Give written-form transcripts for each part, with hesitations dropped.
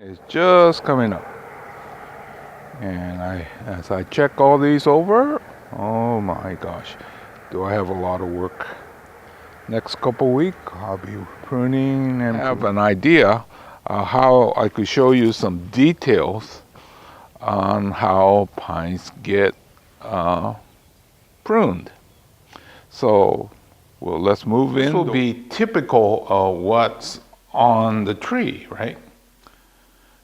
It's just coming up. And as I check all these over, oh my gosh, do I have a lot of work. Next couple weeks, I'll be pruning and have an idea how I could show you some details on how pines get pruned. So, well, let's move in. This will be typical of what's on the tree, right?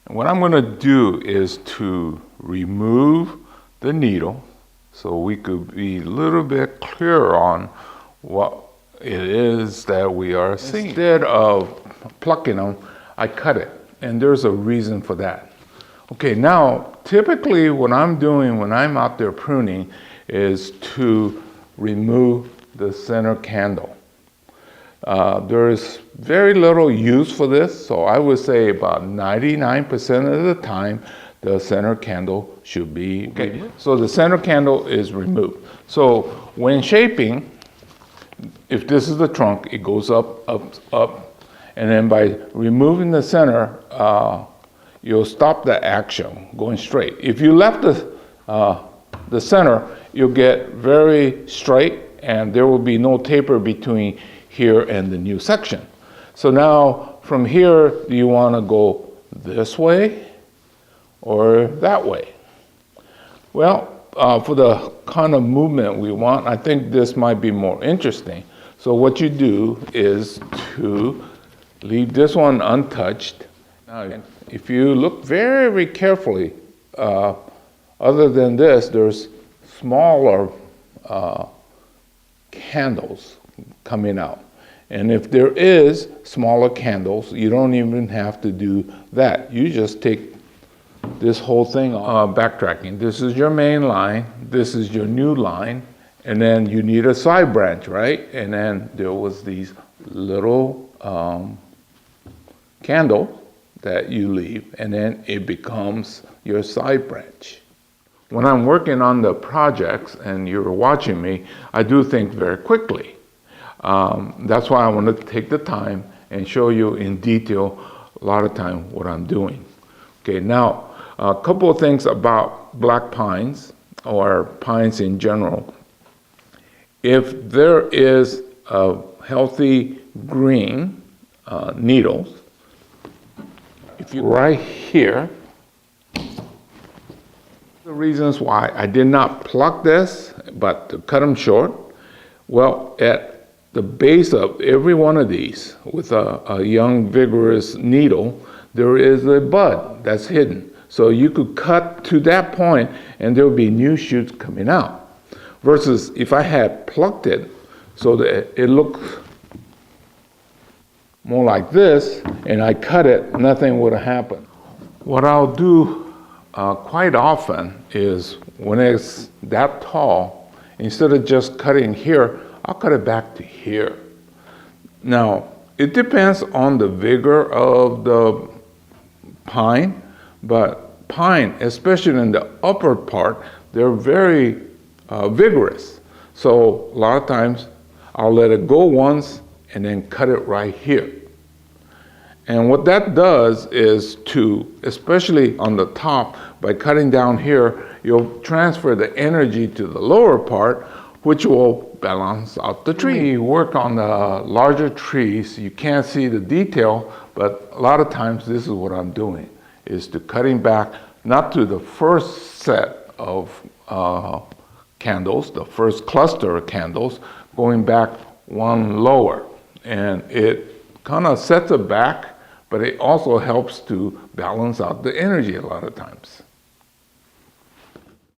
And what I'm going to do is to remove the needle so we could be a little bit clearer on what it is that we are seeing. Instead of plucking them, I cut it, and there's a reason for that. Okay, now typically what I'm doing when I'm out there pruning is to remove the center candle. There is very little use for this, so I would say about 99% of the time the center candle should be removed. So the center candle is removed. So when shaping, if this is the trunk, it goes up, up, up, and then by removing the center, you'll stop the action going straight. If you left the center, you'll get very straight, and there will be no taper between here and the new section. So now from here, do you want to go this way or that way? Well, for the kind of movement we want, I think this might be more interesting. So what you do is to leave this one untouched. Now, if you look very, very carefully, other than this, there's smaller candles coming out. And if there is smaller candles, you don't even have to do that. You just take this whole thing backtracking. This is your main line, this is your new line, and then you need a side branch, right? And then there was these little candle that you leave, and then it becomes your side branch. When I'm working on the projects and you're watching me, I do think very quickly. That's why I want to take the time and show you in detail a lot of time what I'm doing. Okay, now a couple of things about black pines or pines in general. If there is a healthy green needles, if you right here, the reasons why I did not pluck this, but to cut them short, well, at the base of every one of these, with a young, vigorous needle, there is a bud that's hidden. So you could cut to that point and there will be new shoots coming out. Versus if I had plucked it so that it looks more like this, and I cut it, nothing would have happened. What I'll do quite often is when it's that tall, instead of just cutting here, I'll cut it back to here. Now, it depends on the vigor of the pine, but pine, especially in the upper part, they're very vigorous. So a lot of times I'll let it go once and then cut it right here. And what that does is to, especially on the top, by cutting down here, you'll transfer the energy to the lower part, which will balance out the tree. When you work on the larger trees, you can't see the detail, but a lot of times this is what I'm doing, is to cutting back, not to the first set of candles, the first cluster of candles, going back one lower. And it kind of sets it back, but it also helps to balance out the energy a lot of times.